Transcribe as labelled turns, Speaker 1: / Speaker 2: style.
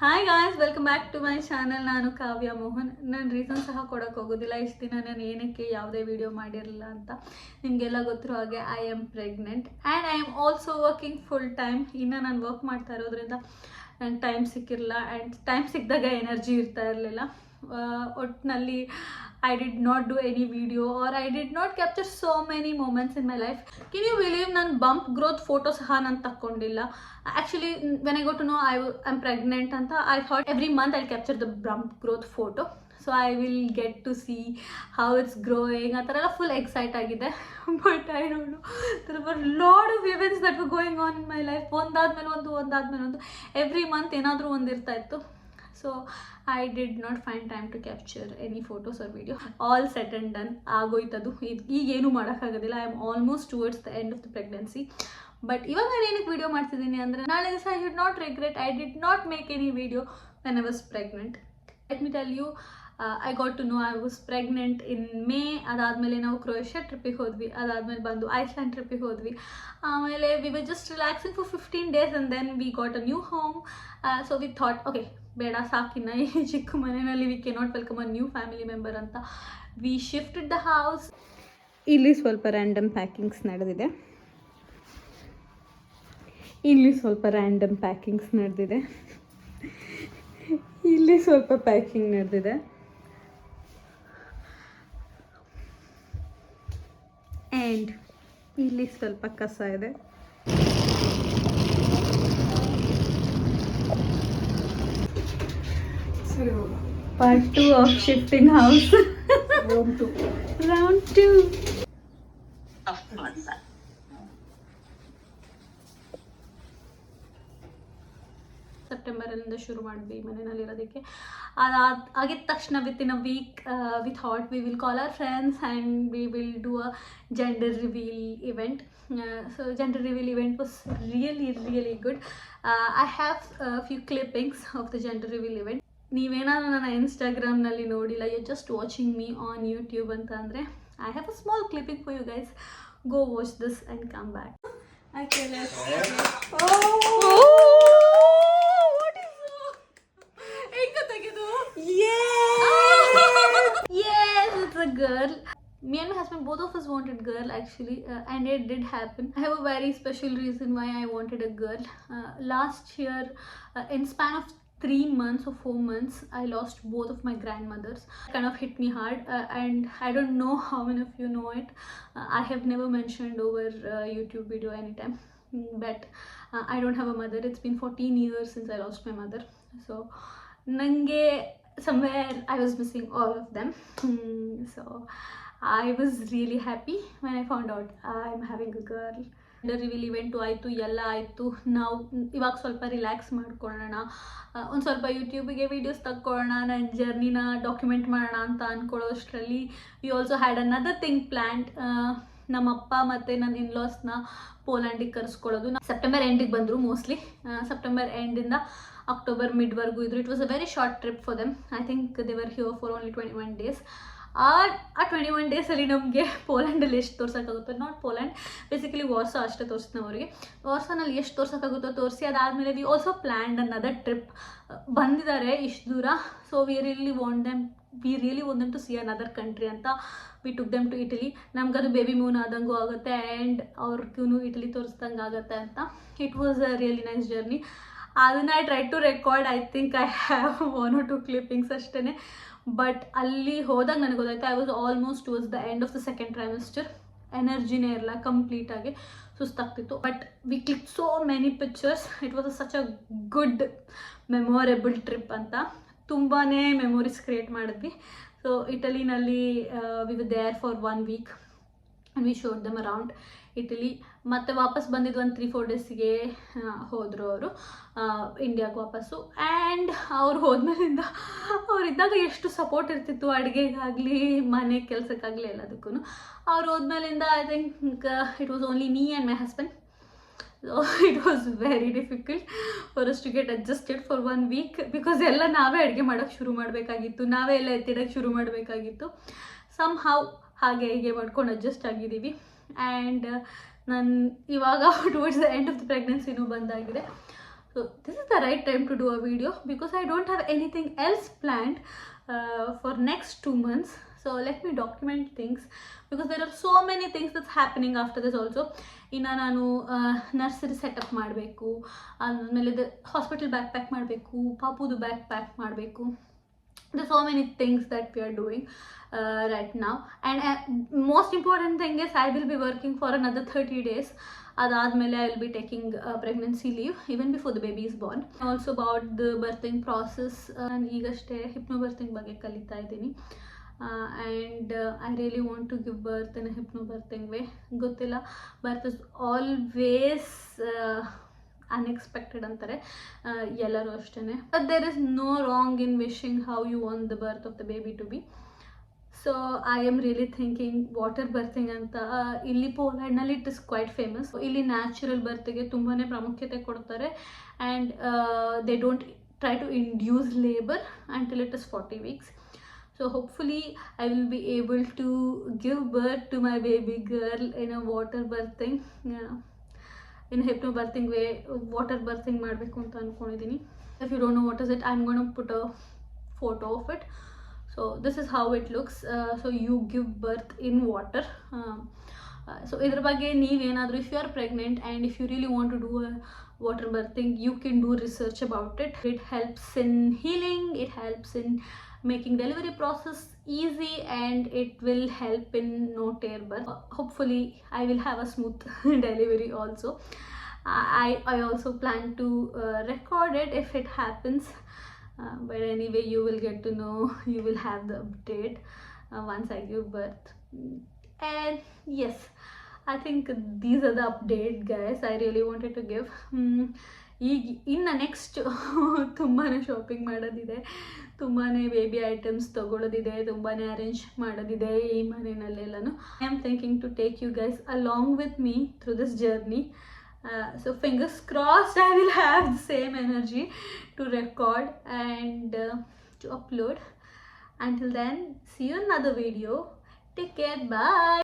Speaker 1: Hi guys, welcome back to my channel. ನಾನು ಕಾವ್ಯ ಮೋಹನ್. ನಾನು reason ಸಹ ಕೊಡೋಕೆ ಹೋಗೋದಿಲ್ಲ. ಇಷ್ಟು ದಿನ ನಾನು ಏನಕ್ಕೆ ಯಾವುದೇ ವಿಡಿಯೋ ಮಾಡಿರಲಿಲ್ಲ ಅಂತ ನಿಮಗೆಲ್ಲ ಗೊತ್ತಿರೋ ಹಾಗೆ I am pregnant and I am also working full time. ಇನ್ನು ನಾನು ವರ್ಕ್ ಮಾಡ್ತಾ ಇರೋದ್ರಿಂದ ನಂಗೆ ಟೈಮ್ ಸಿಕ್ಕಿರಲಿಲ್ಲ ಆ್ಯಂಡ್ ಟೈಮ್ ಸಿಕ್ಕಿದಾಗ ಎನರ್ಜಿ ಇರ್ತಾ ಇರಲಿಲ್ಲ. ಒಟ್ಟಿನಲ್ಲಿ I did not do any video or I did not capture so many moments in my life. Can you believe ನಾನು bump growth photo ಸಹ ನಾನು ತಕ್ಕೊಂಡಿಲ್ಲ. Actually when I got to know I'm pregnant ಅಂತ I thought every month I'll capture the bump growth photo. So I will get to see how it's growing. ಆ ಥರ ಎಲ್ಲ full excite ಆಗಿದೆ. But I don't know, there were lot of events that were going on in my life. ಒಂದಾದ್ಮೇಲೆ ಒಂದು every month ಏನಾದರೂ ಒಂದು ಇರ್ತಾ ಇತ್ತು. So I did not find time to capture any photos or video. All said and done, ಆಗೋಯ್ತದು. ಈಗ ಏನು ಮಾಡೋಕ್ಕಾಗೋದಿಲ್ಲ. I am almost towards the end of the pregnancy. But ಇವಾಗ ನಾನು ಏನಕ್ಕೆ ವಿಡಿಯೋ ಮಾಡ್ತಿದ್ದೀನಿ ಅಂದರೆ, ನಾಳೆ ದಿವಸ I should not regret I did not make any video when I was pregnant. Let me tell you, I got to know I was pregnant in May. ಅದಾದಮೇಲೆ ನಾವು Croatia ಟ್ರಿಪ್ಪಿಗೆ ಹೋದ್ವಿ. ಅದಾದಮೇಲೆ ಬಂದು ಐಸ್ಲ್ಯಾಂಡ್ ಟ್ರಿಪ್ಪಿಗೆ ಹೋದ್ವಿ. ಆಮೇಲೆ we were just relaxing for 15 days and then we got a new home. So we thought okay, ಬೇಡ ಸಾಕಿನ್ನ ಈ ಚಿಕ್ಕ ಮನೆಯಲ್ಲಿ we cannot welcome a new family member ಅಂತ ವಿ ಶಿಫ್ಟೆಡ್ ದ ಹೌಸ್. ಇಲ್ಲಿ ಸ್ವಲ್ಪ ರ್ಯಾಂಡಮ್ ಪ್ಯಾಕಿಂಗ್ಸ್ ನಡೆದಿದೆ. ಇಲ್ಲಿ ಸ್ವಲ್ಪ ಪ್ಯಾಕಿಂಗ್ ನಡೆದಿದೆ. ಆ್ಯಂಡ್ ಇಲ್ಲಿ ಸ್ವಲ್ಪ ಕಸ ಇದೆ. Part 2 of shifting house. Round 2. ಸೆಪ್ಟೆಂಬರಿಂದ ಶುರು ಮಾಡಿದ್ವಿ ಮನೆಯಲ್ಲಿರೋದಕ್ಕೆ. ಆಗಿದ ತಕ್ಷಣ within a week we thought we will call our friends and we will do a gender reveal event. So gender reveal event was really good. I have few clippings of the gender reveal event. ನೀವೇನಾದರೂ ನನ್ನ ಇನ್ಸ್ಟಾಗ್ರಾಮ್ನಲ್ಲಿ ನೋಡಿಲ್ಲ, you just watching me on YouTube ಅಂತ ಅಂದರೆ, I have a small clipping for you guys. Go watch this and come back. Yes, it's a girl. Me and my husband, both of us wanted girl actually, and it did happen. I have a very special reason why I wanted a girl. Last year, in span of 3 months or 4 months, I lost both of my grandmothers. It kind of hit me hard, and I don't know how many of you know it. I have never mentioned over YouTube video anytime, but I don't have a mother. It's been 14 years since I lost my mother. So nange somewhere I was missing all of them. So I was really happy when I found out I'm having a girl. Reveal event ಆಯಿತು, ಎಲ್ಲ ಆಯಿತು. ನಾವು ಇವಾಗ ಸ್ವಲ್ಪ relax ಮಾಡ್ಕೊಳ್ಳೋಣ, ಒಂದು ಸ್ವಲ್ಪ ಯೂಟ್ಯೂಬಿಗೆ videos ತಕ್ಕೊಳ್ಳೋಣ, ನನ್ನ ಜರ್ನಿನ ಡಾಕ್ಯುಮೆಂಟ್ ಮಾಡೋಣ ಅಂತ ಅಂದ್ಕೊಳ್ಳೋಷ್ಟರಲ್ಲಿ we also had another thing planned. ನಮ್ಮಪ್ಪ ಮತ್ತು ನನ್ನ ಇನ್ಲಾಸ್ನ ಪೋಲ್ಯಾಂಡಿಗೆ ಕರೆಸ್ಕೊಳ್ಳೋದು. ಸೆಪ್ಟೆಂಬರ್ ಎಂಡಿಗೆ ಬಂದರು. ಮೋಸ್ಟ್ಲಿ ಸೆಪ್ಟೆಂಬರ್ ಎಂಡಿಂದ ಅಕ್ಟೋಬರ್ ಮಿಡ್ವರೆಗೂ ಇದ್ರು. It was a very short trip for them. I think they were here for only 21 days. ಆ 21 ಡೇಸಲ್ಲಿ ನಮಗೆ ಪೋಲ್ಯಾಂಡಲ್ಲಿ ಎಷ್ಟು ತೋರ್ಸೋಕ್ಕಾಗುತ್ತೋ, ನಾಟ್ ಪೋಲ್ಯಾಂಡ್, ಬೇಸಿಕಲಿ ವಾರ್ಸಾ ಅಷ್ಟೇ ತೋರಿಸ್ತೀನಿ ಅವರಿಗೆ. ವಾರ್ಸಾನಲ್ಲಿ ಎಷ್ಟು ತೋರ್ಸೋಕ್ಕಾಗುತ್ತೋ ತೋರಿಸಿ, ಅದಾದಮೇಲೆ we also planned another trip. ಬಂದಿದ್ದಾರೆ ಇಷ್ಟು ದೂರ, so we really want them to see another country ಅಂತ we took them to Italy. ನಮಗದು ಬೇಬಿ ಮೂನ್ ಆದಂಗೂ ಆಗುತ್ತೆ ಆ್ಯಂಡ್ ಅವ್ರಿಗೂ ಇಟಲಿ ತೋರಿಸ್ದಂಗೆ ಆಗುತ್ತೆ ಅಂತ. It was a really nice journey. ಅದನ್ನು I try to record. I think I have 1 or 2 clippings ಅಷ್ಟೇ. ಬಟ್ ಅಲ್ಲಿ ಹೋದಾಗ ನನಗೆ ಗೊತ್ತಾಯ್ತು, I was almost towards the end of the second trimester. ಎನರ್ಜಿನೇ ಇರಲ್ಲ, ಕಂಪ್ಲೀಟಾಗಿ ಸುಸ್ತಾಗ್ತಿತ್ತು. But we click so many pictures. It was such a good memorable trip ಅಂತ. ತುಂಬಾ ಮೆಮೊರೀಸ್ ಕ್ರಿಯೇಟ್ ಮಾಡಿದ್ವಿ. ಸೊ ಇಟಲಿನಲ್ಲಿ we were there for 1 week and we showed them around Italy. ಮತ್ತು ವಾಪಸ್ ಬಂದಿದ್ದು ಒಂದು 3-4 daysಗೆ ಹೋದರು ಅವರು ಇಂಡಿಯಾಗೆ ವಾಪಸ್ಸು. ಆ್ಯಂಡ್ ಅವ್ರು ಹೋದ್ಮೇಲಿಂದ ಅವರಿದ್ದಾಗ ಎಷ್ಟು ಸಪೋರ್ಟ್ ಇರ್ತಿತ್ತು ಅಡುಗೆಗಾಗಲಿ ಮನೆ ಕೆಲಸಕ್ಕಾಗಲಿ ಎಲ್ಲದಕ್ಕೂ. ಅವ್ರು ಹೋದ್ಮೇಲಿಂದ I think it was only me and my husband. So it was very difficult for us to get adjusted for 1 week, because ಎಲ್ಲ ನಾವೇ ಅಡುಗೆ ಮಾಡೋಕ್ಕೆ ಶುರು ಮಾಡಬೇಕಾಗಿತ್ತು, ನಾವೇ ಎಲ್ಲ ಎತ್ತಿಡೋಕ್ಕೆ ಶುರು ಮಾಡಬೇಕಾಗಿತ್ತು. ಸಮ್ ಹೌ ಹಾಗೆ ಹೀಗೆ ಮಾಡ್ಕೊಂಡು ಅಡ್ಜಸ್ಟ್ ಆಗಿದ್ದೀವಿ. ಆ್ಯಂಡ್ ನಾನು ಇವಾಗ towards the end of the ಪ್ರೆಗ್ನೆನ್ಸಿನೂ ಬಂದಾಗಿದೆ. So this is the right time to do a video because I don't have anything else planned for next 2 months. So let me document things because there are so many things that's happening after this also. ಇನ್ನು ನಾನು nursery setup ಮಾಡಬೇಕು, ಆಮೇಲೆ hospital bag pack ಮಾಡಬೇಕು, ಪಾಪುದು bag pack ಮಾಡಬೇಕು. There's so many things that we are doing right now, and most important thing is I will be working for another 30 days. Adadmele I will be taking pregnancy leave even before the baby is born. Also about the birthing process, ಈಗಷ್ಟೇ hypnobirthing ಬಗ್ಗೆ ಕಲಿತಾ ಇದ್ದೀನಿ. And I really want to give birth in a hypnobirthing way. ಗೊತ್ತಿಲ್ಲ, birth is always unexpected ಅಂತಾರೆ ಎಲ್ಲರೂ ಅಷ್ಟೇ. But there is no wrong in wishing how you want the birth of the baby to be. So I am really thinking water birthing ಅಂತ ಇಲ್ಲಿ ಪೋಲ್ಯಾಂಡ್ನಲ್ಲಿ it is quite famous. ಇಲ್ಲಿ natural ಬರ್ತ್ಗೆ ತುಂಬಾ ಪ್ರಾಮುಖ್ಯತೆ ಕೊಡ್ತಾರೆ, and they don't try to induce labour until it is 40 weeks. So hopefully I will be able to give birth to my baby girl in a water birthing, in hypnobirthing way. Water birthing ಮಾಡಬೇಕು ಅಂತ ಅಂದ್ಕೊಂಡಿದ್ದೀನಿ. If you don't know what is it, I'm going to put a photo of it. So this is how it looks. So you give birth in water. So ಇದ್ರ ಬಗ್ಗೆ ನೀವೇನಾದರೂ, if you are pregnant and if you really want to do a water birthing, you can do research about it. It helps in healing, it helps in making delivery process easy, and it will help in no tear birth. Hopefully I will have a smooth delivery also. I also plan to record it if it happens, but anyway you will get to know, you will have the update once I give birth. And yes, I think these are the update guys I really wanted to give. ಈಗ ಇನ್ನು next ತುಂಬಾ shopping ಮಾಡೋದಿದೆ, ತುಂಬಾ baby items ತೊಗೊಳ್ಳೋದಿದೆ, ತುಂಬಾ arrange ಮಾಡೋದಿದೆ ಈ ಮನೆಯಲ್ಲೆಲ್ಲನೂ. I am thinking to take you guys along with me through this journey. So fingers crossed I will have the same energy to record and to upload. Until then, see you in another video. Take care, bye.